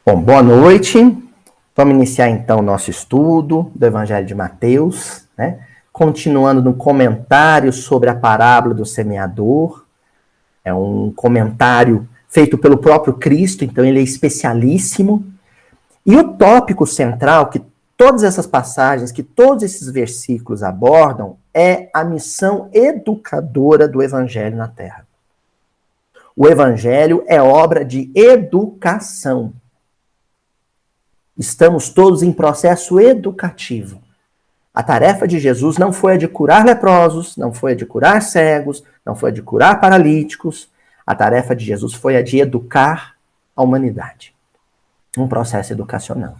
Bom, boa noite. Vamos iniciar então o nosso estudo do Evangelho de Mateus, né? Continuando no comentário sobre a parábola do semeador. É um comentário feito pelo próprio Cristo, então ele é especialíssimo. E o tópico central que todas essas passagens, que todos esses versículos abordam, é a missão educadora do Evangelho na Terra. O Evangelho é obra de educação. Estamos todos em processo educativo. A tarefa de Jesus não foi a de curar leprosos, não foi a de curar cegos, não foi a de curar paralíticos. A tarefa de Jesus foi a de educar a humanidade. Um processo educacional,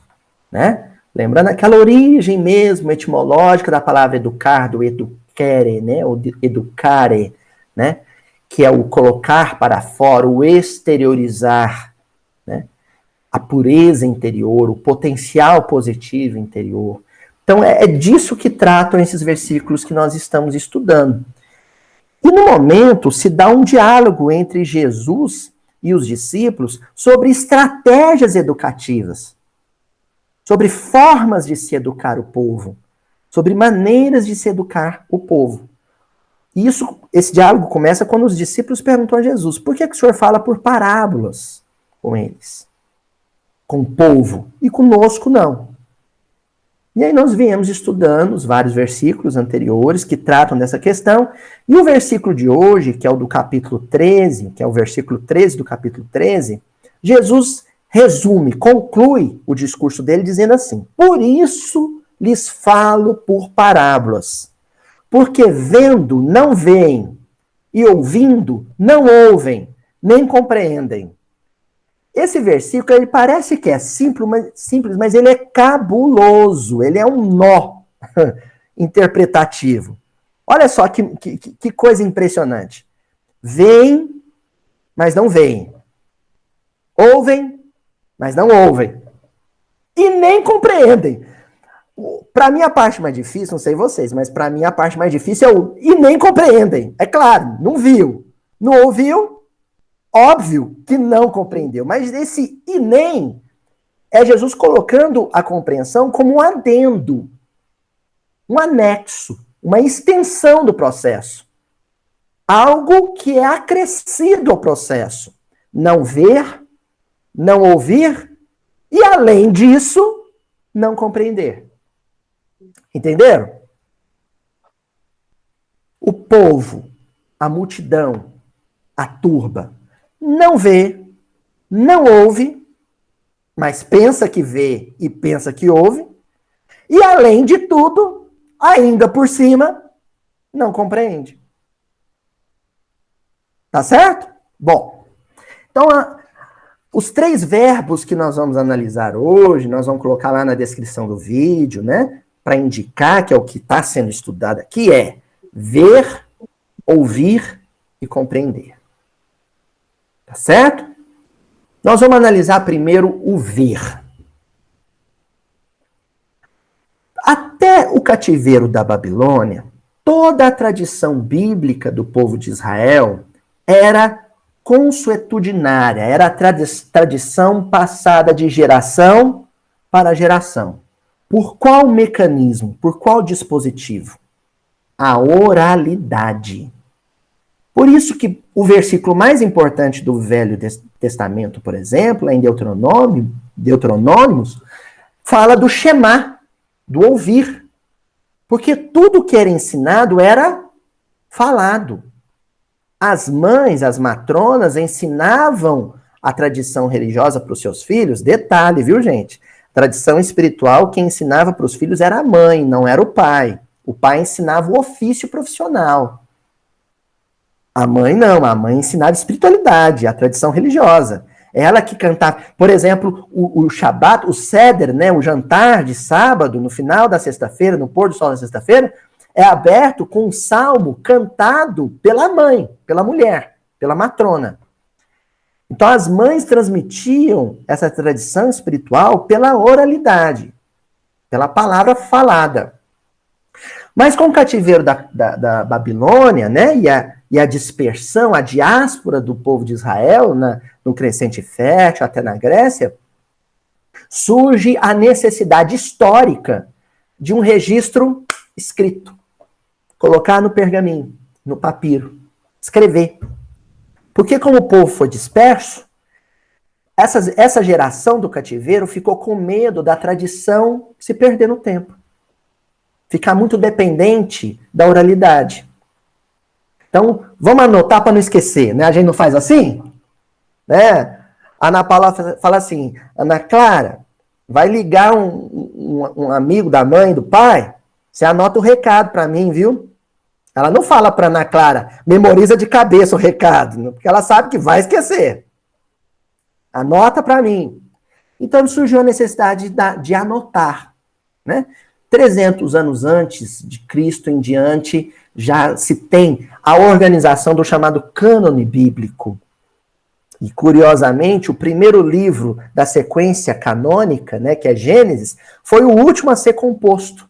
né? Lembrando aquela origem mesmo etimológica da palavra educar, do educere, né? Ou educare, né? Que é o colocar para fora, o exteriorizar, né? A pureza interior, o potencial positivo interior. Então, é disso que tratam esses versículos que nós estamos estudando. E no momento se dá um diálogo entre Jesus e os discípulos sobre estratégias educativas, sobre formas de se educar o povo, sobre maneiras de se educar o povo. E esse diálogo começa quando os discípulos perguntam a Jesus: por que o senhor fala por parábolas com eles? Com o povo, e conosco não. E aí nós viemos estudando os vários versículos anteriores que tratam dessa questão, e o versículo de hoje, que é o do capítulo 13, que é o versículo 13 do capítulo 13, Jesus resume, conclui o discurso dele dizendo assim: por isso lhes falo por parábolas, porque vendo não veem, e ouvindo não ouvem, nem compreendem. Esse versículo, ele parece que é simples, mas ele é cabuloso, ele é um nó interpretativo. Olha só que coisa impressionante. Veem, mas não veem. Ouvem, mas não ouvem. E nem compreendem. Para mim, a parte mais difícil, não sei vocês, mas para mim a parte mais difícil é o e nem compreendem. É claro, não viu, não ouviu, óbvio que não compreendeu, mas esse e nem é Jesus colocando a compreensão como um adendo, um anexo, uma extensão do processo. Algo que é acrescido ao processo. Não ver, não ouvir e, além disso, não compreender. Entenderam? O povo, a multidão, a turba, não vê, não ouve, mas pensa que vê e pensa que ouve, e além de tudo, ainda por cima, não compreende. Tá certo? Bom, então os 3 verbos que nós vamos analisar hoje, nós vamos colocar lá na descrição do vídeo, né? Para indicar que é o que está sendo estudado aqui, é ver, ouvir e compreender. Tá certo? Nós vamos analisar primeiro o ver. Até o cativeiro da Babilônia, toda a tradição bíblica do povo de Israel era consuetudinária, era a tradição passada de geração para geração. Por qual mecanismo? Por qual dispositivo? A oralidade. Por isso que o versículo mais importante do Velho Testamento, por exemplo, em Deuteronômios, fala do Shema, do ouvir. Porque tudo que era ensinado era falado. As mães, as matronas, ensinavam a tradição religiosa para os seus filhos. Detalhe, viu, gente? Tradição espiritual, quem ensinava para os filhos era a mãe, não era o pai. O pai ensinava o ofício profissional. A mãe não, a mãe ensinava espiritualidade, a tradição religiosa. Ela que cantava, por exemplo, o Shabat, o Seder, né, o jantar de sábado, no final da sexta-feira, no pôr do sol da sexta-feira, é aberto com um salmo cantado pela mãe, pela mulher, pela matrona. Então as mães transmitiam essa tradição espiritual pela oralidade, pela palavra falada. Mas com o cativeiro da Babilônia, né, e a dispersão, a diáspora do povo de Israel no Crescente Fértil, até na Grécia, surge a necessidade histórica de um registro escrito. Colocar no pergaminho, no papiro. Escrever. Porque como o povo foi disperso, essa geração do cativeiro ficou com medo da tradição se perder no tempo. Ficar muito dependente da oralidade. Então, vamos anotar para não esquecer, né? A gente não faz assim? Né? A Ana Paula fala assim, Ana Clara, vai ligar um amigo da mãe, do pai, você anota o recado para mim, viu? Ela não fala para Ana Clara, memoriza de cabeça o recado, porque ela sabe que vai esquecer. Anota para mim. Então surgiu a necessidade de anotar, né? 300 anos antes de Cristo em diante, já se tem a organização do chamado cânone bíblico. E, curiosamente, o primeiro livro da sequência canônica, né, que é Gênesis, foi o último a ser composto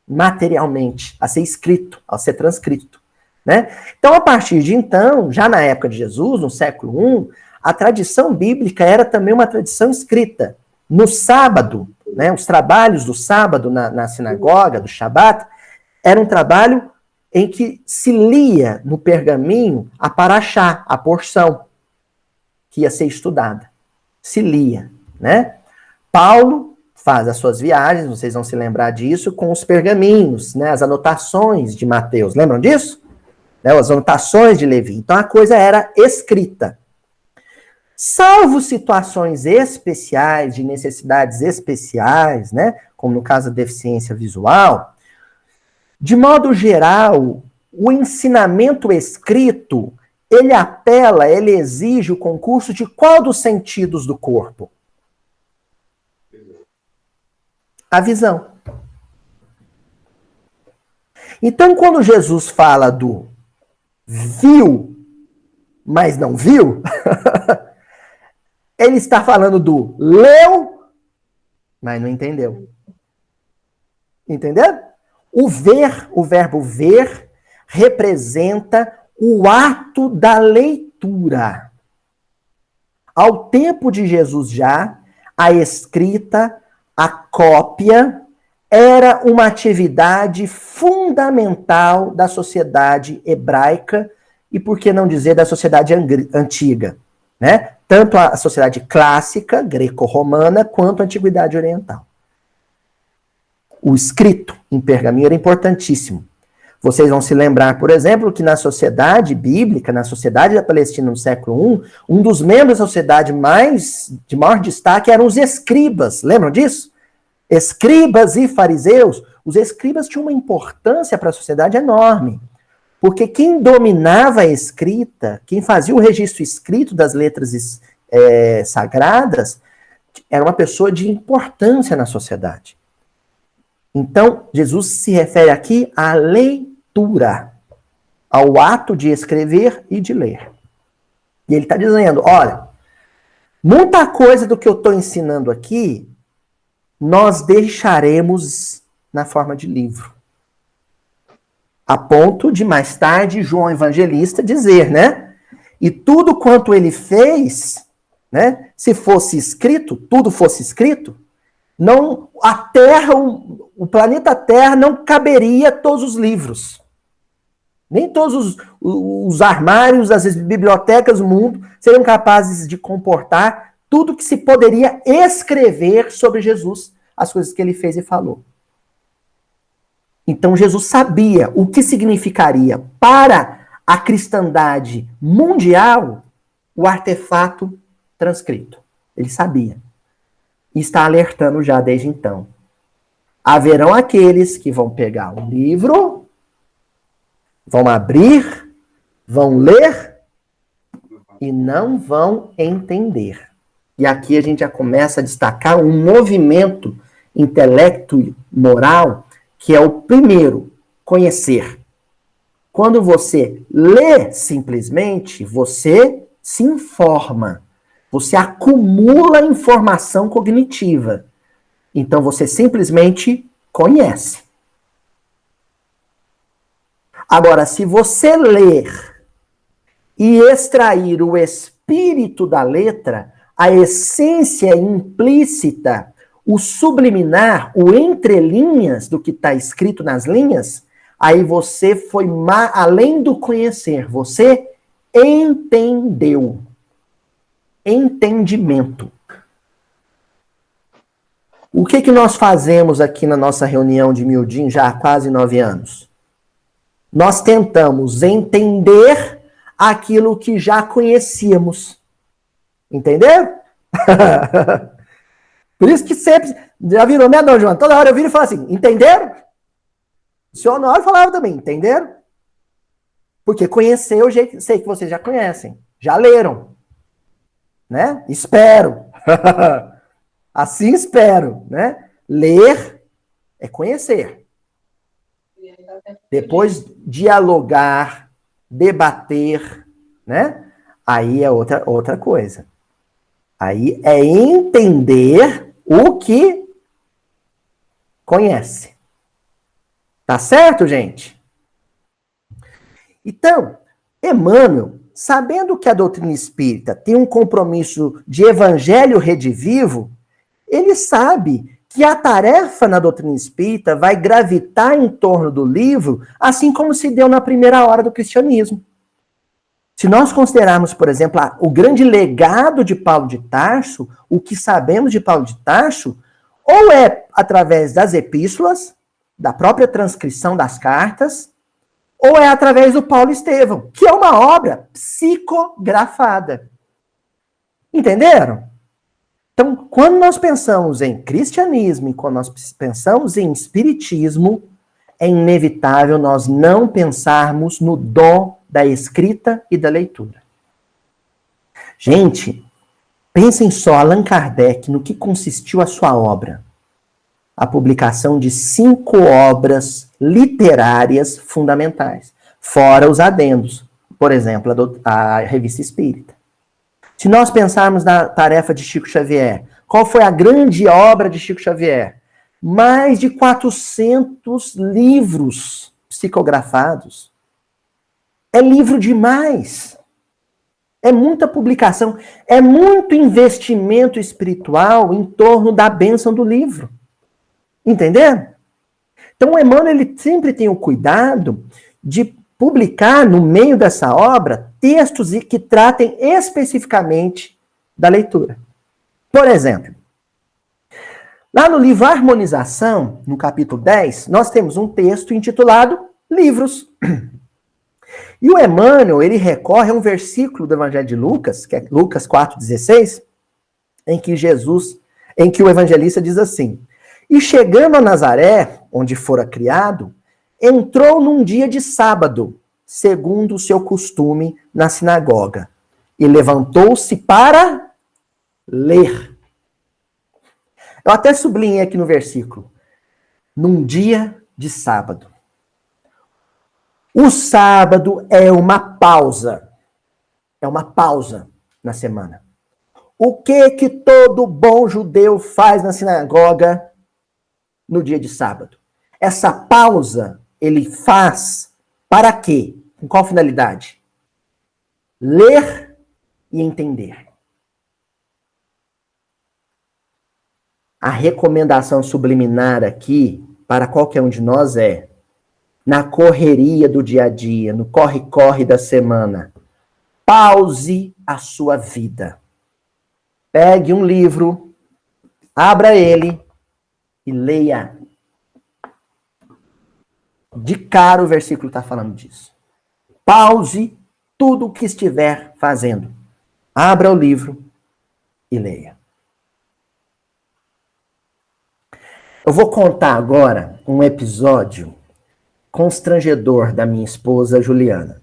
materialmente, a ser escrito, a ser transcrito. Né? Então, a partir de então, já na época de Jesus, no século I, a tradição bíblica era também uma tradição escrita. No sábado, né, os trabalhos do sábado na sinagoga, do Shabat, era um trabalho em que se lia no pergaminho a paraxá, a porção que ia ser estudada. Se lia, né? Paulo faz as suas viagens, vocês vão se lembrar disso, com os pergaminhos, né? As anotações de Mateus, lembram disso? Né? As anotações de Levi. Então a coisa era escrita. Salvo situações especiais, de necessidades especiais, né? Como no caso da deficiência visual, de modo geral, o ensinamento escrito, ele apela, ele exige o concurso de qual dos sentidos do corpo? A visão. Então, quando Jesus fala do viu, mas não viu, ele está falando do leu, mas não entendeu. Entendeu? O ver, o verbo ver, representa o ato da leitura. Ao tempo de Jesus já, a escrita, a cópia, era uma atividade fundamental da sociedade hebraica e, por que não dizer, da sociedade antiga, né? Tanto a sociedade clássica, greco-romana, quanto a antiguidade oriental. O escrito em pergaminho era importantíssimo. Vocês vão se lembrar, por exemplo, que na sociedade bíblica, na sociedade da Palestina no século I, um dos membros da sociedade de maior destaque eram os escribas. Lembram disso? Escribas e fariseus. Os escribas tinham uma importância para a sociedade enorme. Porque quem dominava a escrita, quem fazia o registro escrito das letras sagradas, era uma pessoa de importância na sociedade. Então, Jesus se refere aqui à leitura, ao ato de escrever e de ler. E ele está dizendo, olha, muita coisa do que eu estou ensinando aqui, nós deixaremos na forma de livro. A ponto de, mais tarde, João Evangelista dizer, né? E tudo quanto ele fez, né? Se fosse escrito, tudo fosse escrito, não, a Terra, o planeta Terra não caberia todos os livros. Nem todos os armários, as bibliotecas do mundo seriam capazes de comportar tudo que se poderia escrever sobre Jesus, as coisas que ele fez e falou. Então Jesus sabia o que significaria para a cristandade mundial o artefato transcrito. Ele sabia. E está alertando já desde então. Haverão aqueles que vão pegar o livro, vão abrir, vão ler e não vão entender. E aqui a gente já começa a destacar um movimento intelecto moral que é o primeiro, conhecer. Quando você lê simplesmente, você se informa. Você acumula informação cognitiva. Então você simplesmente conhece. Agora, se você ler e extrair o espírito da letra, a essência implícita, o subliminar, o entrelinhas do que está escrito nas linhas, aí você foi além do conhecer, você entendeu. Entendimento. O que nós fazemos aqui na nossa reunião de miudinho já há quase 9 anos? Nós tentamos entender aquilo que já conhecíamos. Entenderam? Por isso que sempre, já virou, né, Dom João? Toda hora eu viro e falo assim, entenderam? O senhor na hora falava também, entenderam? Porque conhecer eu sei que vocês já conhecem, já leram, né? Espero. Assim espero, né? Ler é conhecer. Depois dialogar, debater, né? Aí é outra coisa. Aí é entender o que conhece. Tá certo, gente? Então, Emmanuel, sabendo que a doutrina espírita tem um compromisso de evangelho redivivo, ele sabe que a tarefa na doutrina espírita vai gravitar em torno do livro, assim como se deu na primeira hora do cristianismo. Se nós considerarmos, por exemplo, o grande legado de Paulo de Tarso, o que sabemos de Paulo de Tarso, ou é através das epístolas, da própria transcrição das cartas, ou é através do Paulo Estevão, que é uma obra psicografada. Entenderam? Então, quando nós pensamos em cristianismo e quando nós pensamos em espiritismo, é inevitável nós não pensarmos no dom da escrita e da leitura. Gente, pensem só, Allan Kardec, no que consistiu a sua obra. A publicação de 5 obras literárias fundamentais, fora os adendos, por exemplo, a Revista Espírita. Se nós pensarmos na tarefa de Chico Xavier, qual foi a grande obra de Chico Xavier? Mais de 400 livros psicografados. É livro demais. É muita publicação, é muito investimento espiritual em torno da bênção do livro. Entenderam? Então o Emmanuel ele sempre tem o cuidado de publicar no meio dessa obra textos que tratem especificamente da leitura. Por exemplo, lá no livro Harmonização, no capítulo 10, nós temos um texto intitulado Livros. E o Emmanuel, ele recorre a um versículo do Evangelho de Lucas, que é Lucas 4,16, em que o evangelista diz assim: e chegando a Nazaré, onde fora criado, entrou num dia de sábado, segundo o seu costume, na sinagoga, e levantou-se para ler. Eu até sublinhei aqui no versículo, num dia de sábado. O sábado é uma pausa na semana. O que todo bom judeu faz na sinagoga no dia de sábado? Essa pausa ele faz para quê? Com qual finalidade? Ler e entender. A recomendação subliminar aqui para qualquer um de nós é: na correria do dia a dia, no corre-corre da semana, pause a sua vida. Pegue um livro, abra ele e leia. De cara o versículo está falando disso. Pause tudo o que estiver fazendo. Abra o livro e leia. Eu vou contar agora um episódio constrangedor da minha esposa Juliana,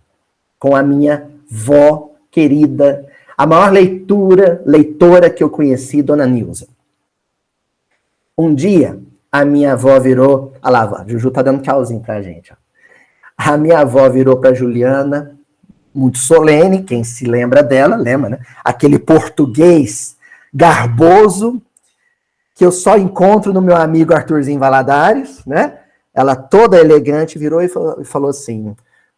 com a minha vó querida, a maior leitora que eu conheci, Dona Nilza. Um dia, a minha avó virou... Olha lá, a Juju tá dando tchauzinho pra gente. Ó. A minha avó virou pra Juliana, muito solene, quem se lembra dela, lembra, né? Aquele português garboso, que eu só encontro no meu amigo Arthurzinho Valadares, né? Ela toda elegante virou e falou assim: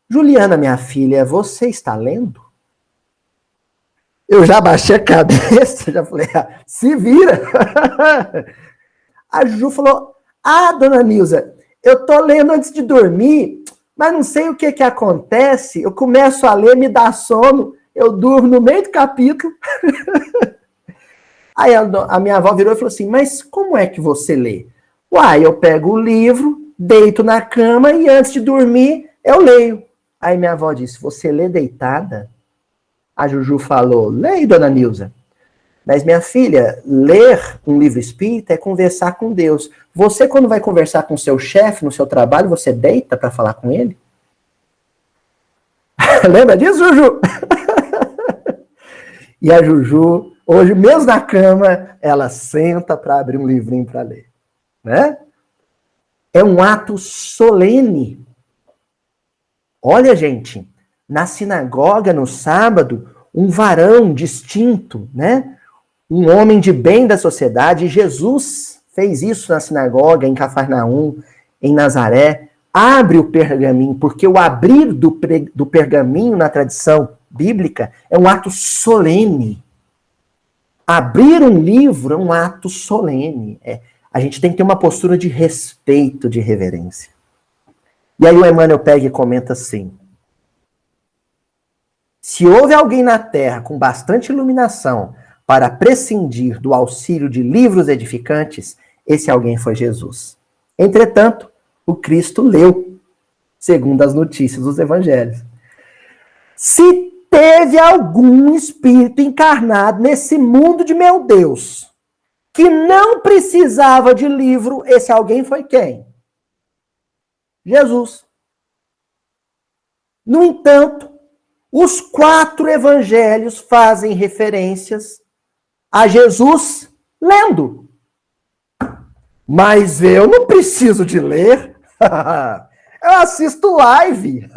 Juliana, minha filha, você está lendo? Eu já baixei a cabeça, já falei, se vira. A Juju falou, dona Nilza, eu tô lendo antes de dormir, mas não sei o que acontece, eu começo a ler, me dá sono, eu durmo no meio do capítulo. Aí a minha avó virou e falou assim, mas como é que você lê? Uai, eu pego o livro, deito na cama e antes de dormir eu leio. Aí minha avó disse, você lê deitada? A Juju falou, leio, dona Nilza. Mas, minha filha, ler um livro espírita é conversar com Deus. Você, quando vai conversar com o seu chefe no seu trabalho, você deita para falar com ele? Lembra disso, Juju? E a Juju, hoje, mesmo na cama, ela senta para abrir um livrinho para ler. Né? É um ato solene. Olha, gente, na sinagoga, no sábado, um varão distinto, né? Um homem de bem da sociedade, Jesus fez isso na sinagoga, em Cafarnaum, em Nazaré, abre o pergaminho, porque o abrir do pergaminho na tradição bíblica é um ato solene. Abrir um livro é um ato solene. A gente tem que ter uma postura de respeito, de reverência. E aí o Emmanuel pega e comenta assim, se houve alguém na Terra com bastante iluminação para prescindir do auxílio de livros edificantes, esse alguém foi Jesus. Entretanto, o Cristo leu, segundo as notícias dos evangelhos. Se teve algum espírito encarnado nesse mundo de meu Deus, que não precisava de livro, esse alguém foi quem? Jesus. No entanto, os 4 evangelhos fazem referências a Jesus lendo. Mas eu não preciso de ler. Eu assisto live.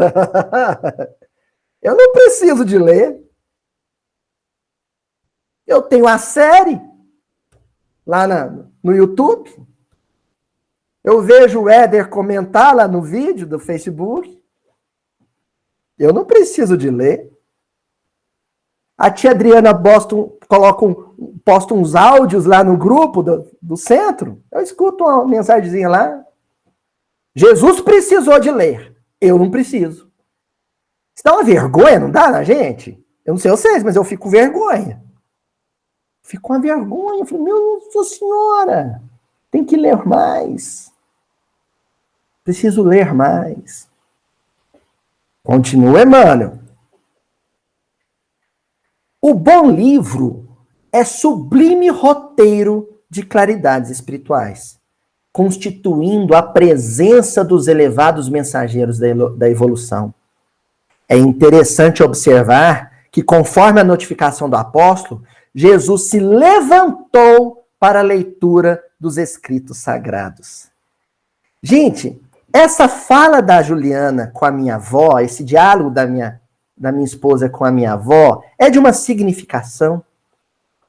Eu não preciso de ler. Eu tenho a série lá no YouTube. Eu vejo o Éder comentar lá no vídeo do Facebook. Eu não preciso de ler. A tia Adriana posta uns áudios lá no grupo do centro. Eu escuto uma mensagenzinha lá. Jesus precisou de ler. Eu não preciso. Isso dá uma vergonha, não dá na gente? Eu não sei vocês, mas eu fico com vergonha. Fico com uma vergonha. Eu falo, Nossa Senhora, tem que ler mais. Preciso ler mais. Continua, Emmanuel. O bom livro é sublime roteiro de claridades espirituais, constituindo a presença dos elevados mensageiros da evolução. É interessante observar que, conforme a notificação do apóstolo, Jesus se levantou para a leitura dos escritos sagrados. Gente, essa fala da Juliana com a minha avó, esse diálogo da minha esposa com a minha avó, é de uma significação,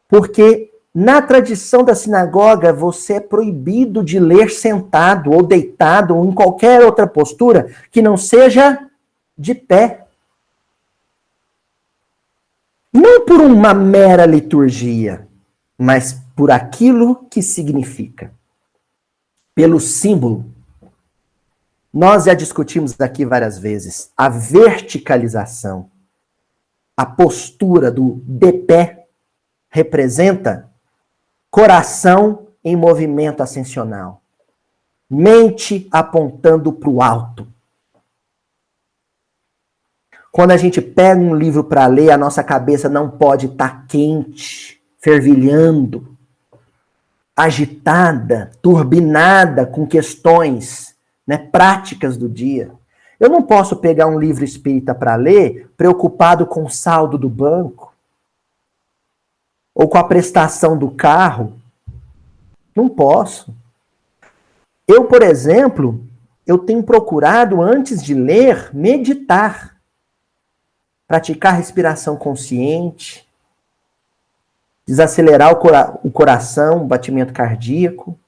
porque na tradição da sinagoga você é proibido de ler sentado ou deitado ou em qualquer outra postura que não seja de pé. Não por uma mera liturgia, mas por aquilo que significa. Pelo símbolo. Nós já discutimos aqui várias vezes a verticalização. A postura do de pé representa coração em movimento ascensional. Mente apontando para o alto. Quando a gente pega um livro para ler, a nossa cabeça não pode estar quente, fervilhando, agitada, turbinada com questões, né, práticas do dia. Eu não posso pegar um livro espírita para ler preocupado com o saldo do banco ou com a prestação do carro. Não posso. Eu, por exemplo, eu tenho procurado, antes de ler, meditar. Praticar respiração consciente, desacelerar o coração, o batimento cardíaco,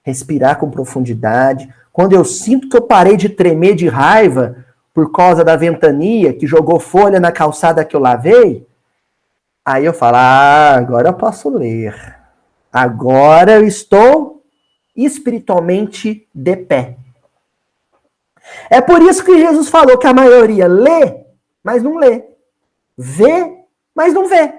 respirar com profundidade. Quando eu sinto que eu parei de tremer de raiva por causa da ventania que jogou folha na calçada que eu lavei, Aí eu falo, agora eu posso ler. Agora eu estou espiritualmente de pé. É por isso que Jesus falou que a maioria lê, mas não lê. Vê, mas não vê.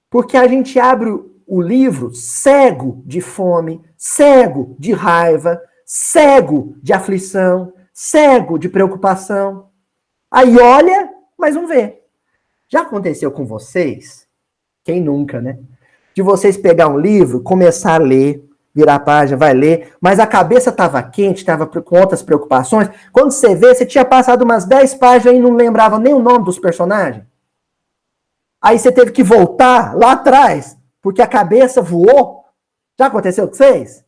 Porque a gente abre o livro cego de fome, cego de raiva, cego de aflição, cego de preocupação. Aí olha, mas não vê. Já aconteceu com vocês? Quem nunca, né? De vocês pegar um livro, começar a ler, virar a página, vai ler, mas a cabeça estava quente, estava com outras preocupações. Quando você vê, você tinha passado umas 10 páginas e não lembrava nem o nome dos personagens. Aí você teve que voltar lá atrás, porque a cabeça voou. Já aconteceu com vocês?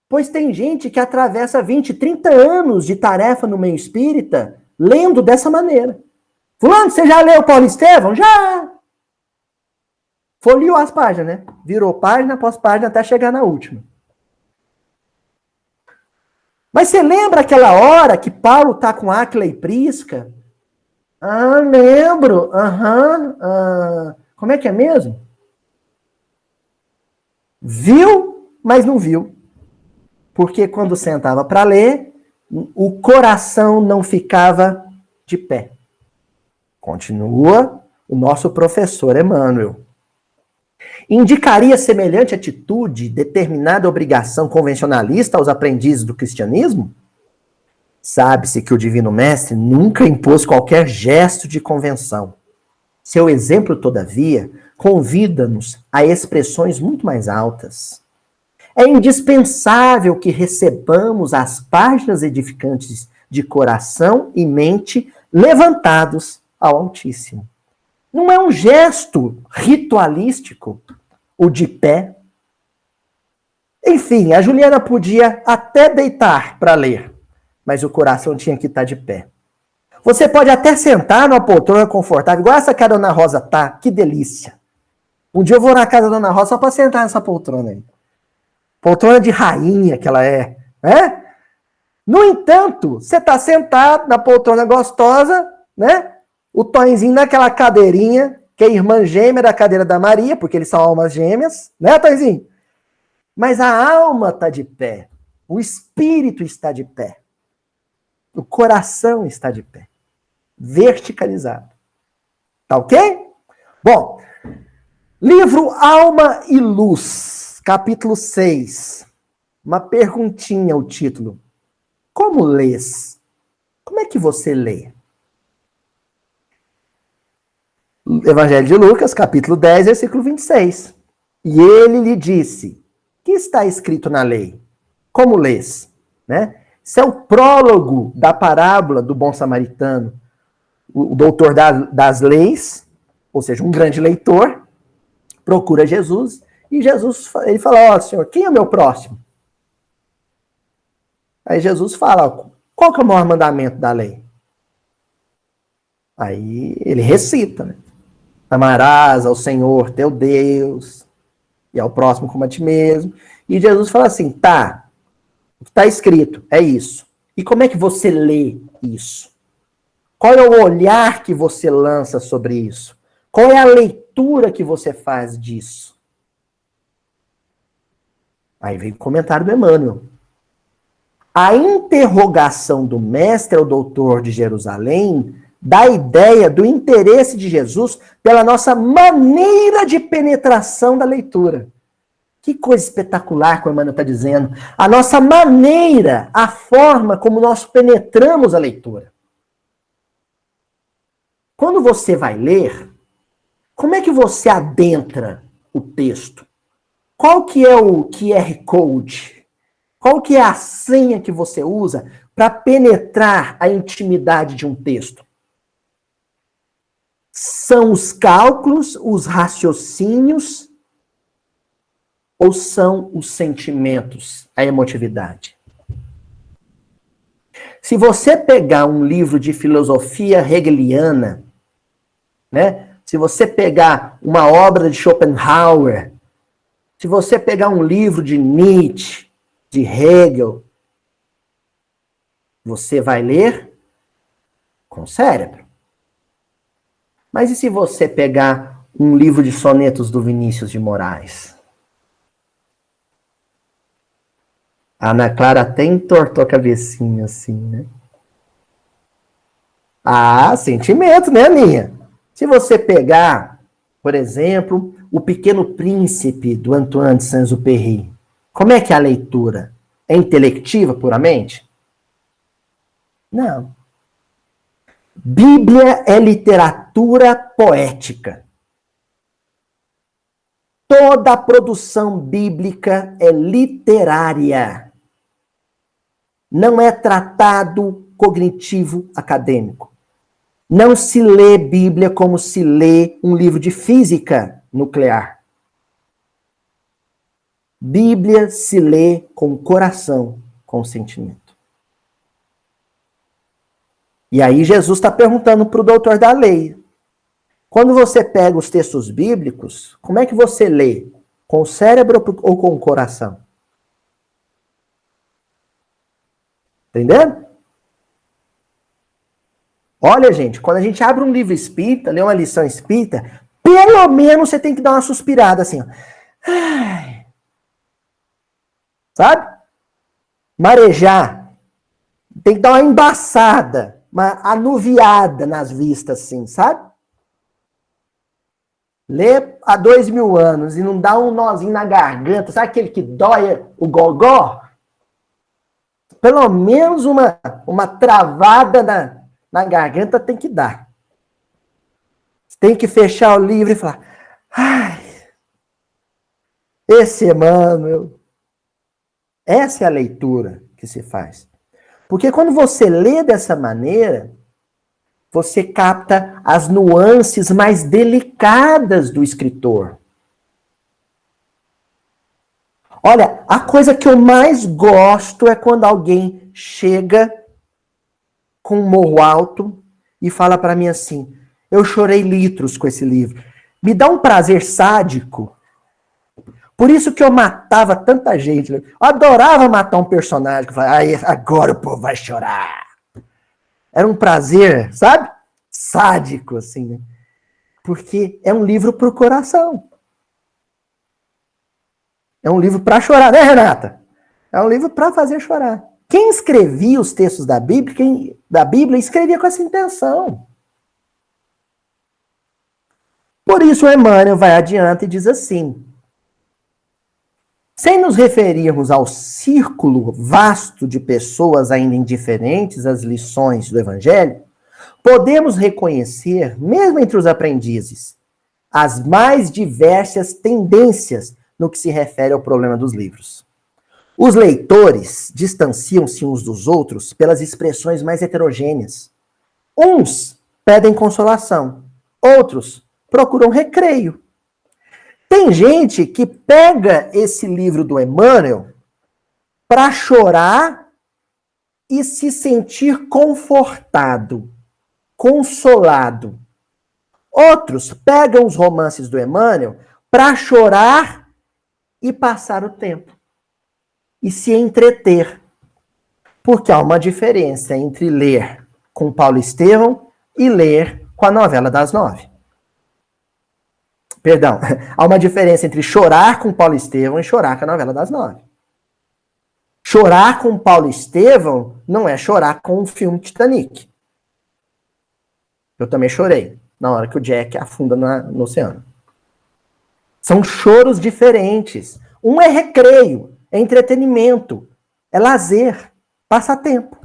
Pois tem gente que atravessa 20, 30 anos de tarefa no meio espírita lendo dessa maneira. Fulano, você já leu Paulo Estevão? Já! Folheou as páginas, né? Virou página após página até chegar na última. Mas você lembra aquela hora que Paulo tá com Áquila e Prisca? Ah, lembro. Como é que é mesmo? Viu, mas não viu. Porque quando sentava para ler, o coração não ficava de pé. Continua o nosso professor Emmanuel. Indicaria semelhante atitude determinada obrigação convencionalista aos aprendizes do cristianismo? Sabe-se que o Divino Mestre nunca impôs qualquer gesto de convenção. Seu exemplo, todavia, convida-nos a expressões muito mais altas. É indispensável que recebamos as páginas edificantes de coração e mente levantados ao Altíssimo. Não é um gesto ritualístico o de pé. Enfim, a Juliana podia até deitar para ler, mas o coração tinha que estar de pé. Você pode até sentar numa poltrona confortável, igual essa que a Dona Rosa tá, que delícia. Um dia eu vou na casa da Dona Rosa só para sentar nessa poltrona aí. Poltrona de rainha que ela é, né? No entanto, você tá sentado na poltrona gostosa, né? O Tonzinho naquela cadeirinha, que é irmã gêmea da cadeira da Maria, porque eles são almas gêmeas, né, Tonzinho? Mas a alma está de pé, o espírito está de pé, o coração está de pé, verticalizado. Tá ok? Bom, livro Alma e Luz, capítulo 6. Uma perguntinha, o título. Como lês? Como é que você lê? Evangelho de Lucas, capítulo 10, versículo 26. E ele lhe disse, que está escrito na lei? Como lês? Né? Isso é o prólogo da parábola do bom samaritano. O doutor das leis, ou seja, um grande leitor, procura Jesus, e Jesus ele fala, ó, Senhor, quem é o meu próximo? Aí Jesus fala, qual que é o maior mandamento da lei? Aí ele recita, né? Amarás ao Senhor teu Deus e ao próximo como a ti mesmo. E Jesus fala assim, tá, o que está escrito é isso. E como é que você lê isso? Qual é o olhar que você lança sobre isso? Qual é a leitura que você faz disso? Aí vem o comentário do Emmanuel. A interrogação do mestre ao doutor de Jerusalém dá a ideia do interesse de Jesus pela nossa maneira de penetração da leitura. Que coisa espetacular que o Emmanuel está dizendo. A nossa maneira, a forma como nós penetramos a leitura. Quando você vai ler, como é que você adentra o texto? Qual que é o QR Code? Qual que é a senha que você usa para penetrar a intimidade de um texto? São os cálculos, os raciocínios, ou são os sentimentos, a emotividade? Se você pegar um livro de filosofia hegeliana, né? Se você pegar uma obra de Schopenhauer, se você pegar um livro de Nietzsche, de Hegel, você vai ler com o cérebro. Mas e se você pegar um livro de sonetos do Vinícius de Moraes? A Ana Clara até entortou a cabecinha assim, né? Ah, sentimento, né, Aninha? Se você pegar, por exemplo, O Pequeno Príncipe, do Antoine de Saint-Exupéry, como é que é a leitura? É intelectiva puramente? Não. Bíblia é literatura poética. Toda a produção bíblica é literária. Não é tratado cognitivo acadêmico. Não se lê Bíblia como se lê um livro de física nuclear. Bíblia se lê com o coração, com o sentimento. E aí Jesus está perguntando para o doutor da lei. Quando você pega os textos bíblicos, como é que você lê? Com o cérebro ou com o coração? Entendendo? Olha, gente, quando a gente abre um livro espírita, lê uma lição espírita, pelo menos você tem que dar uma suspirada assim, ó. Ai. Sabe? Marejar. Tem que dar uma embaçada, uma anuviada nas vistas, assim, sabe? Lê há 2000 anos e não dá um nozinho na garganta, sabe aquele que dói o gogó? Pelo menos uma travada na garganta tem que dar. Tem que fechar o livro e falar, ai, esse Emmanuel. Essa é a leitura que se faz. Porque quando você lê dessa maneira, você capta as nuances mais delicadas do escritor. Olha, a coisa que eu mais gosto é quando alguém chega com um morro alto e fala para mim assim, eu chorei litros com esse livro. Me dá um prazer sádico. Por isso que eu matava tanta gente. Eu adorava matar um personagem. Agora o povo vai chorar. Era um prazer, sabe? Sádico, assim, né? Porque é um livro pro coração. É um livro para chorar, né, Renata? É um livro para fazer chorar. Quem escrevia os textos da Bíblia escrevia com essa intenção. Por isso o Emmanuel vai adiante e diz assim, sem nos referirmos ao círculo vasto de pessoas ainda indiferentes às lições do Evangelho, podemos reconhecer, mesmo entre os aprendizes, as mais diversas tendências no que se refere ao problema dos livros. Os leitores distanciam-se uns dos outros pelas expressões mais heterogêneas. Uns pedem consolação, outros procuram recreio. Tem gente que pega esse livro do Emmanuel para chorar e se sentir confortado, consolado. Outros pegam os romances do Emmanuel para chorar e passar o tempo. E se entreter. Porque há uma diferença entre ler com Paulo Estevão e ler com a novela das 9. Perdão, há uma diferença entre chorar com Paulo Estevão e chorar com a novela das 9. Chorar com Paulo Estevão não é chorar com o filme Titanic. Eu também chorei na hora que o Jack afunda no oceano. São choros diferentes. Um é recreio, é entretenimento, é lazer, passatempo.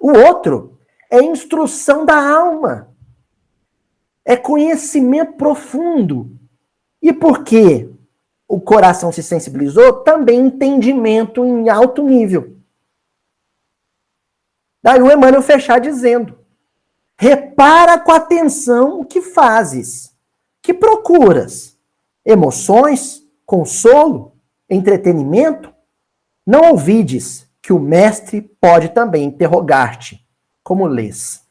O outro é instrução da alma. É conhecimento profundo. E por que o coração se sensibilizou? Também entendimento em alto nível. Daí o Emmanuel fechar dizendo, repara com atenção o que fazes, que procuras, emoções, consolo, entretenimento. Não ouvides que o mestre pode também interrogar-te, como lês.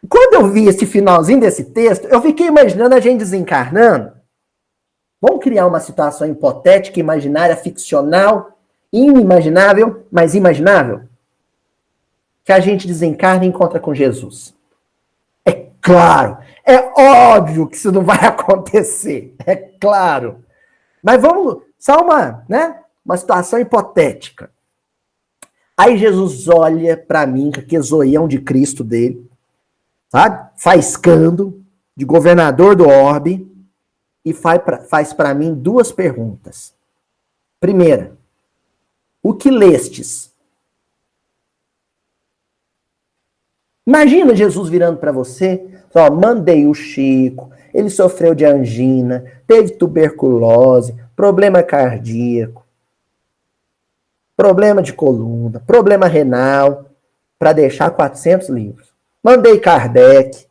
Quando eu vi esse finalzinho desse texto, eu fiquei imaginando a gente desencarnando. Vamos criar uma situação hipotética, imaginária, ficcional, inimaginável, mas imaginável? Que a gente desencarna e encontra com Jesus. É Claro, é óbvio que isso não vai acontecer, é claro. Mas vamos, só uma situação hipotética. Aí Jesus olha para mim, com aquele zoião de Cristo dele, sabe? Faiscando, de governador do orbe, e faz para mim duas perguntas. Primeira, o que lestes? Imagina Jesus virando para você, ó, mandei o Chico, ele sofreu de angina, teve tuberculose, problema cardíaco, problema de coluna, problema renal, para deixar 400 livros. Mandei Kardec,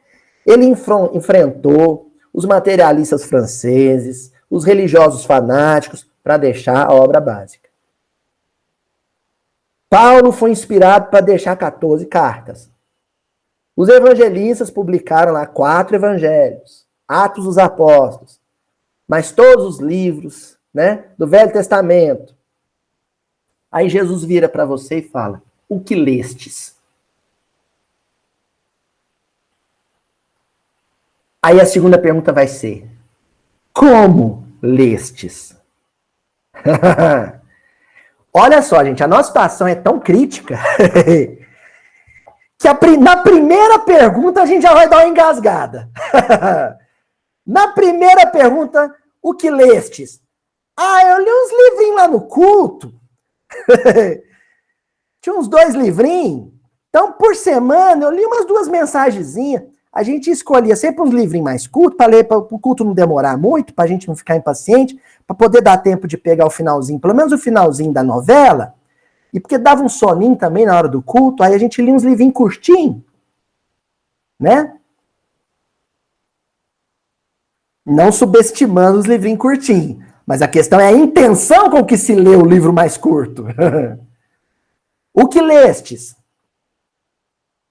ele enfrentou os materialistas franceses, os religiosos fanáticos, para deixar a obra básica. Paulo foi inspirado para deixar 14 cartas. Os evangelistas publicaram lá 4 evangelhos, Atos dos Apóstolos, mas todos os livros, né, do Velho Testamento. Aí Jesus vira para você e fala, o que lestes? Aí a segunda pergunta vai ser, como lestes? Olha só, gente, a nossa situação é tão crítica que na primeira pergunta a gente já vai dar uma engasgada. Na primeira pergunta, o que lestes? Ah, eu li uns livrinhos lá no culto. Tinha uns 2 livrinhos. Então, por semana, eu li umas 2 mensagenzinhas. A gente escolhia sempre uns livrinhos mais curtos, para ler, para o culto não demorar muito, para a gente não ficar impaciente, para poder dar tempo de pegar o finalzinho, pelo menos o finalzinho da novela, e porque dava um soninho também na hora do culto, aí a gente lia uns livrinhos curtinhos, né? Não subestimando os livrinhos curtinhos, mas a questão é a intenção com que se lê o livro mais curto. O que lestes?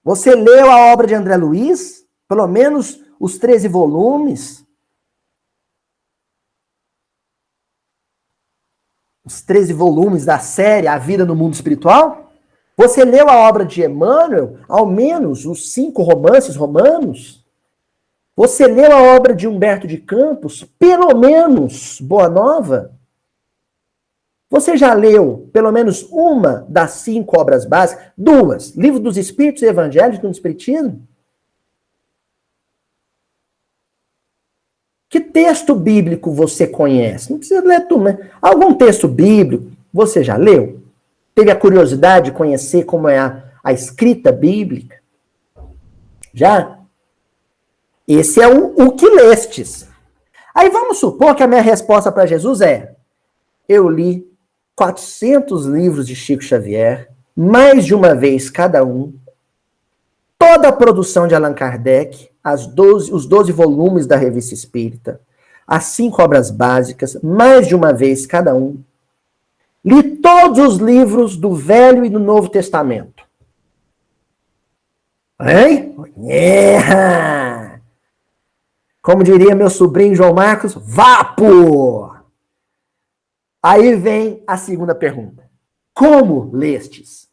Você leu a obra de André Luiz? Pelo menos os 13 volumes? Os 13 volumes da série A Vida no Mundo Espiritual? Você leu a obra de Emmanuel? Ao menos os 5 romances romanos? Você leu a obra de Humberto de Campos? Pelo menos Boa Nova? Você já leu pelo menos uma das 5 obras básicas? 2, Livro dos Espíritos e Evangelhos do Espiritismo? Que texto bíblico você conhece? Não precisa ler tudo, né? Algum texto bíblico você já leu? Teve a curiosidade de conhecer como é a escrita bíblica? Já? Esse é o que lestes. Aí vamos supor que a minha resposta para Jesus é, eu li 400 livros de Chico Xavier, mais de uma vez cada um, toda a produção de Allan Kardec, os 12 volumes da Revista Espírita, as 5 obras básicas, mais de uma vez cada um. Li todos os livros do Velho e do Novo Testamento. Hein? Yeah! Como diria meu sobrinho João Marcos, vapo! Aí vem a segunda pergunta. Como lestes?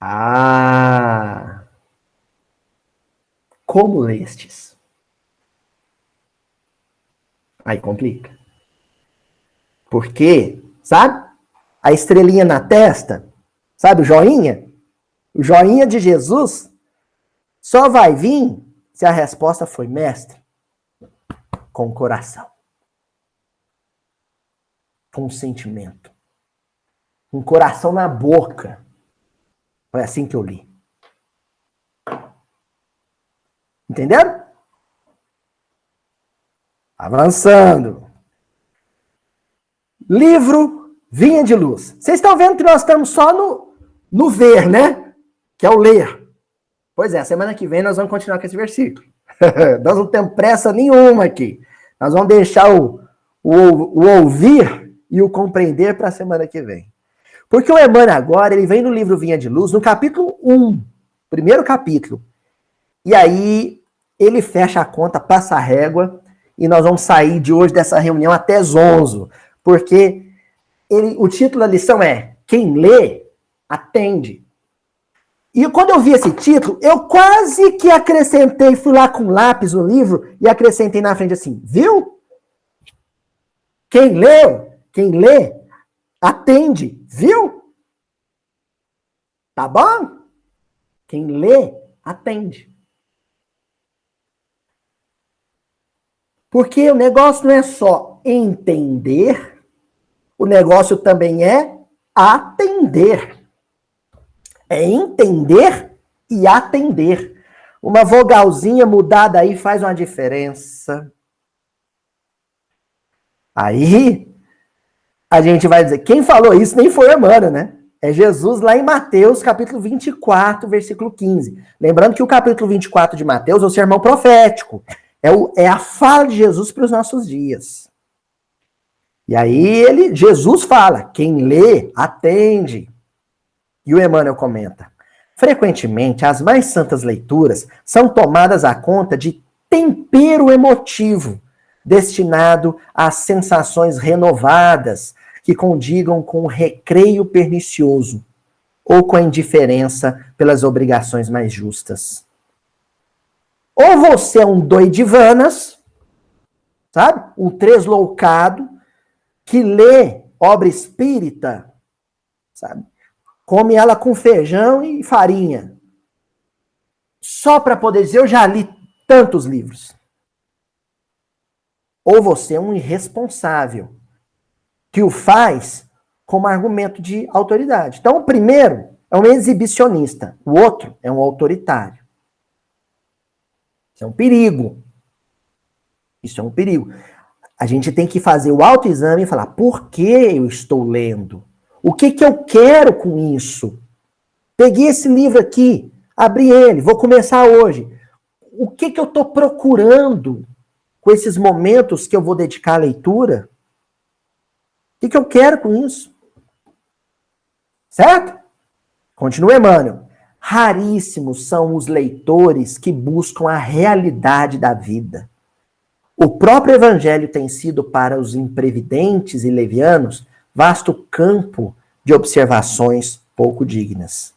Ah! Como lestes? Aí complica. Porque, sabe? A estrelinha na testa, sabe o joinha? O joinha de Jesus só vai vir se a resposta foi mestre, com o coração, com o sentimento, com o coração na boca. Foi assim que eu li. Entenderam? Avançando. Livro Vinha de Luz. Vocês estão vendo que nós estamos só no ver, né? Que é o ler. Pois é, semana que vem nós vamos continuar com esse versículo. Nós não temos pressa nenhuma aqui. Nós vamos deixar o ouvir e o compreender para a semana que vem. Porque o Emmanuel agora, ele vem no livro Vinha de Luz, no capítulo 1, primeiro capítulo. E aí ele fecha a conta, passa a régua, e nós vamos sair de hoje dessa reunião até zonzo. Porque o título da lição é Quem lê, atende. E quando eu vi esse título, eu quase que acrescentei, fui lá com lápis no livro e acrescentei na frente assim, viu? Quem lê, atende, viu? Tá bom? Quem lê, atende. Porque o negócio não é só entender, o negócio também é atender. É entender e atender. Uma vogalzinha mudada aí faz uma diferença. Aí, a gente vai dizer, quem falou isso nem foi Emmanuel, né? É Jesus lá em Mateus, capítulo 24, versículo 15. Lembrando que o capítulo 24 de Mateus é o sermão profético. É a fala de Jesus para os nossos dias. E aí Jesus fala, quem lê, atende. E o Emmanuel comenta, frequentemente as mais santas leituras são tomadas à conta de tempero emotivo, destinado às sensações renovadas, que condigam com o recreio pernicioso, ou com a indiferença pelas obrigações mais justas. Ou você é um doidivanas, sabe? Um tresloucado, que lê obra espírita, sabe? Come ela com feijão e farinha. Só para poder dizer, eu já li tantos livros. Ou você é um irresponsável, que o faz como argumento de autoridade. Então, o primeiro é um exibicionista, o outro é um autoritário. Isso é um perigo. Isso é um perigo. A gente tem que fazer o autoexame e falar, por que eu estou lendo? O que eu quero com isso? Peguei esse livro aqui, abri ele, vou começar hoje. O que eu estou procurando com esses momentos que eu vou dedicar à leitura? O que eu quero com isso? Certo? Continua Emmanuel. Raríssimos são os leitores que buscam a realidade da vida. O próprio evangelho tem sido para os imprevidentes e levianos vasto campo de observações pouco dignas.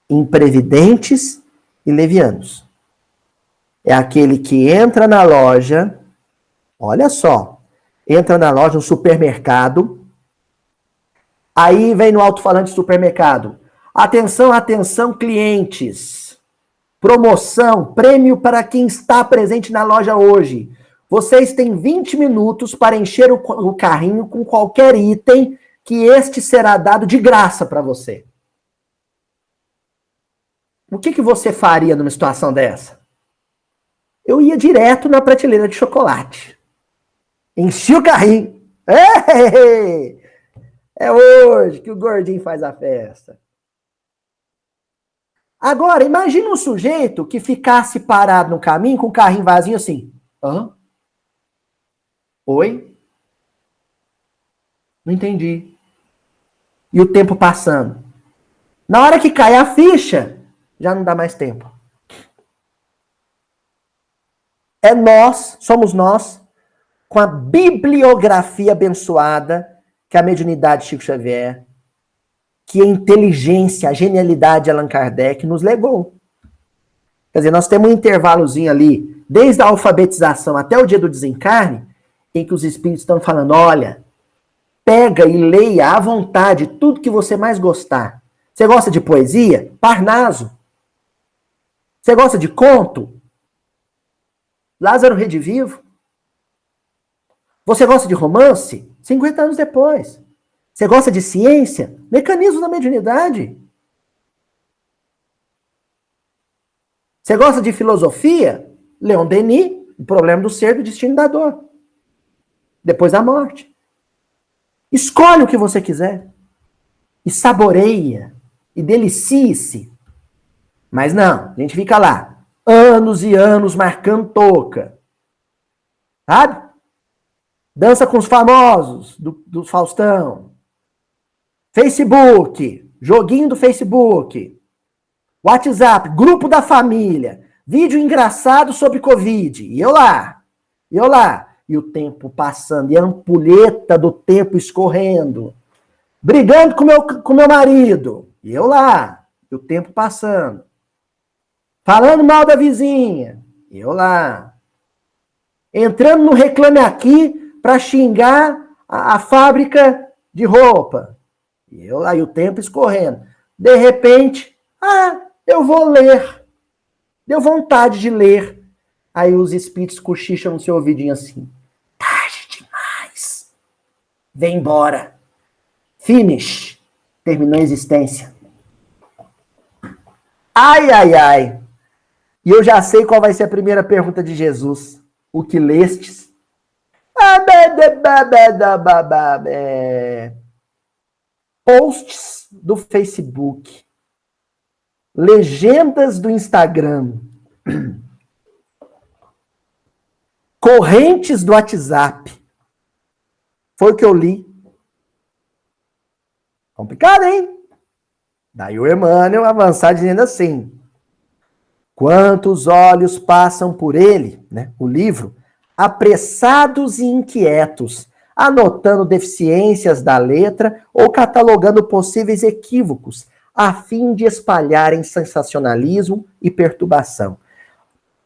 Imprevidentes e levianos. É aquele que entra na loja, olha só, entra na loja, no supermercado, aí vem no alto-falante do supermercado. Atenção, atenção, clientes. Promoção, prêmio para quem está presente na loja hoje. Vocês têm 20 minutos para encher o carrinho com qualquer item que este será dado de graça para você. O que você faria numa situação dessa? Eu ia direto na prateleira de chocolate. Enchi o carrinho. Ei! É hoje que o gordinho faz a festa. Agora, imagina um sujeito que ficasse parado no caminho com o carrinho vazio assim. Hã? Oi? Não entendi. E o tempo passando. Na hora que cai a ficha, já não dá mais tempo. É nós, somos nós, com a bibliografia abençoada que a mediunidade Chico Xavier, que a inteligência, a genialidade de Allan Kardec nos legou. Quer dizer, nós temos um intervalozinho ali, desde a alfabetização até o dia do desencarne, em que os espíritos estão falando, olha, pega e leia à vontade tudo que você mais gostar. Você gosta de poesia? Parnaso. Você gosta de conto? Lázaro Redivivo. Você gosta de romance? 50 anos depois. Você gosta de ciência? Mecanismos da mediunidade. Você gosta de filosofia? Leon Denis, O Problema do Ser, do Destino e da Dor. Depois da morte. Escolhe o que você quiser. E saboreia. E delicie-se. Mas não, a gente fica lá. Anos e anos marcando touca. Sabe? Dança com os famosos do Faustão. Facebook. Joguinho do Facebook. WhatsApp. Grupo da família. Vídeo engraçado sobre Covid. E eu lá. E o tempo passando. E a ampulheta do tempo escorrendo. Brigando com meu marido. E eu lá. E o tempo passando. Falando mal da vizinha. Eu lá. Entrando no Reclame Aqui para xingar a fábrica de roupa. E eu lá, e o tempo escorrendo. De repente, eu vou ler. Deu vontade de ler. Aí os espíritos cochicham no seu ouvidinho assim. Tarde demais. Vem embora. Finish. Terminou a existência. Ai, ai, ai. E eu já sei qual vai ser a primeira pergunta de Jesus. O que lestes? Posts do Facebook. Legendas do Instagram. Correntes do WhatsApp. Foi o que eu li. Complicado, hein? Daí o Emmanuel avançar dizendo assim. Quantos olhos passam por ele, né, o livro, apressados e inquietos, anotando deficiências da letra ou catalogando possíveis equívocos, a fim de espalharem sensacionalismo e perturbação.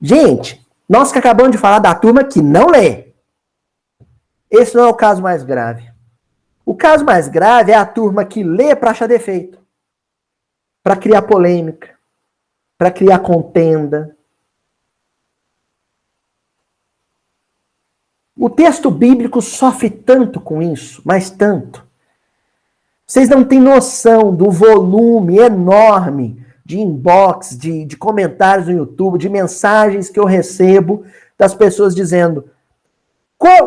Gente, nós que acabamos de falar da turma que não lê. Esse não é o caso mais grave. O caso mais grave é a turma que lê para achar defeito, para criar polêmica, para criar contenda. O texto bíblico sofre tanto com isso, mas tanto. Vocês não têm noção do volume enorme de inbox, de comentários no YouTube, de mensagens que eu recebo das pessoas dizendo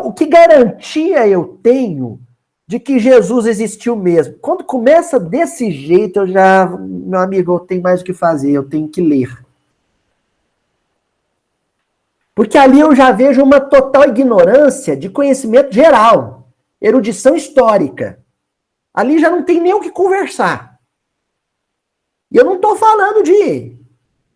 o que garantia eu tenho de que Jesus existiu mesmo. Quando começa desse jeito, eu já, meu amigo, eu tenho mais o que fazer, eu tenho que ler. Porque ali eu já vejo uma total ignorância de conhecimento geral, erudição histórica. Ali já não tem nem o que conversar. E eu não estou falando de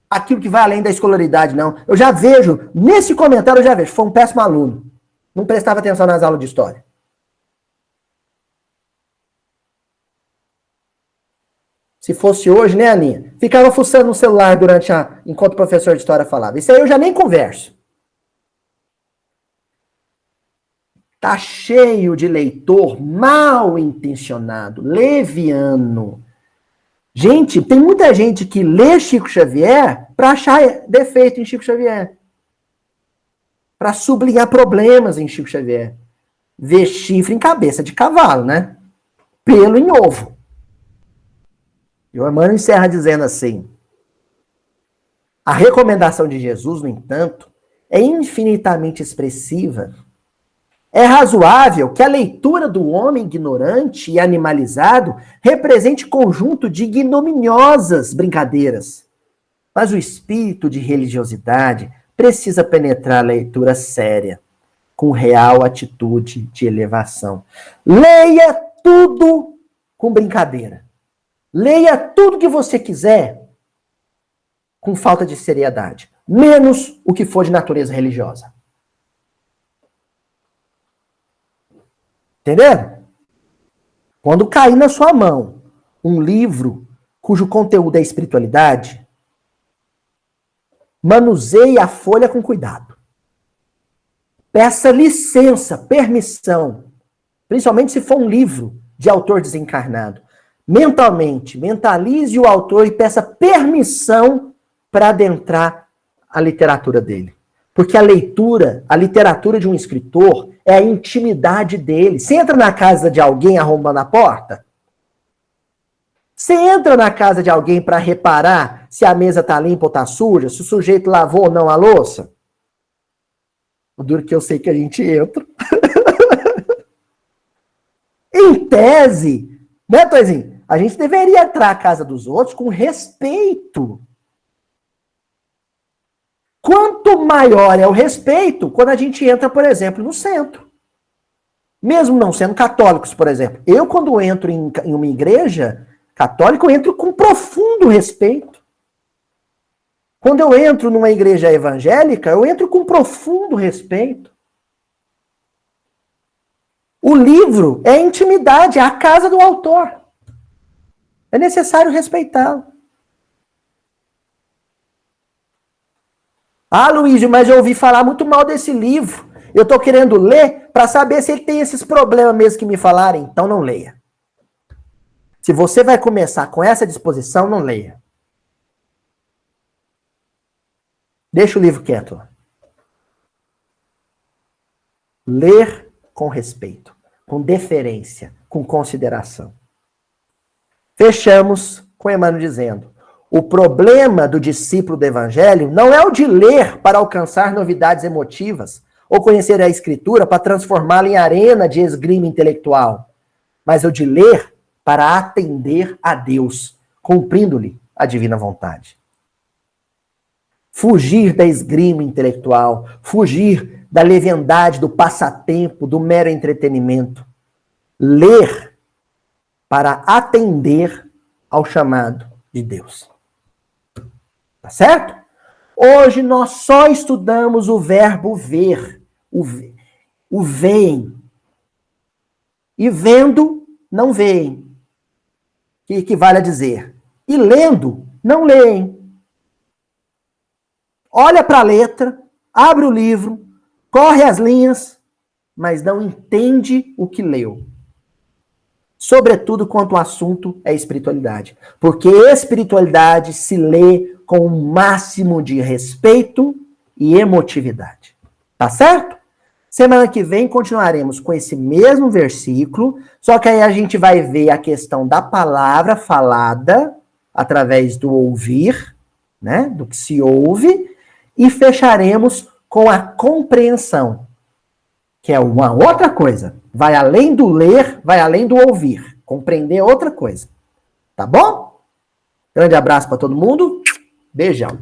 aquilo que vai além da escolaridade, não. Eu já vejo, nesse comentário eu já vejo, foi um péssimo aluno. Não prestava atenção nas aulas de história. Se fosse hoje, né, Aninha? Ficava fuçando no celular enquanto o professor de história falava. Isso aí eu já nem converso. Tá cheio de leitor mal intencionado, leviano. Gente, tem muita gente que lê Chico Xavier para achar defeito em Chico Xavier. Para sublinhar problemas em Chico Xavier. Ver chifre em cabeça de cavalo, né? Pelo em ovo. E o Emmanuel encerra dizendo assim: a recomendação de Jesus, no entanto, é infinitamente expressiva. É razoável que a leitura do homem ignorante e animalizado represente conjunto de ignominiosas brincadeiras. Mas o espírito de religiosidade precisa penetrar a leitura séria, com real atitude de elevação. Leia tudo com brincadeira. Leia tudo que você quiser com falta de seriedade, menos o que for de natureza religiosa. Entendeu? Quando cair na sua mão um livro cujo conteúdo é espiritualidade, manuseie a folha com cuidado. Peça licença, permissão, principalmente se for um livro de autor desencarnado. Mentalmente, mentalize o autor e peça permissão para adentrar a literatura dele. Porque a literatura de um escritor é a intimidade dele. Você entra na casa de alguém arrombando a porta? Você entra na casa de alguém para reparar se a mesa tá limpa ou tá suja, se o sujeito lavou ou não a louça? O duro que eu sei que a gente entra. Em tese, né, Toizinho? A gente deveria entrar na casa dos outros com respeito. Quanto maior é o respeito quando a gente entra, por exemplo, no centro. Mesmo não sendo católicos, por exemplo. Eu, quando entro em uma igreja católica, eu entro com profundo respeito. Quando eu entro numa igreja evangélica, eu entro com profundo respeito. O livro é intimidade, é a casa do autor. É necessário respeitá-lo. Ah, Luísio, mas eu ouvi falar muito mal desse livro. Eu estou querendo ler para saber se ele tem esses problemas mesmo que me falarem. Então não leia. Se você vai começar com essa disposição, não leia. Deixa o livro quieto. Ler com respeito, com deferência, com consideração. Fechamos com Emmanuel dizendo: o problema do discípulo do evangelho não é o de ler para alcançar novidades emotivas ou conhecer a escritura para transformá-la em arena de esgrima intelectual, mas é o de ler para atender a Deus, cumprindo-lhe a divina vontade. Fugir da esgrima intelectual, fugir da leviandade, do passatempo, do mero entretenimento. Ler para atender ao chamado de Deus. Tá certo? Hoje nós só estudamos o verbo ver, o veem. E vendo, não veem. Que equivale a dizer. E lendo, não leem. Olha para a letra, abre o livro, corre as linhas, mas não entende o que leu. Sobretudo quanto o assunto é espiritualidade. Porque espiritualidade se lê com o máximo de respeito e emotividade. Tá certo? Semana que vem continuaremos com esse mesmo versículo, só que aí a gente vai ver a questão da palavra falada através do ouvir, né, do que se ouve, e fecharemos com a compreensão, que é uma outra coisa. Vai além do ler, vai além do ouvir. Compreender é outra coisa. Tá bom? Grande abraço para todo mundo. Beijão.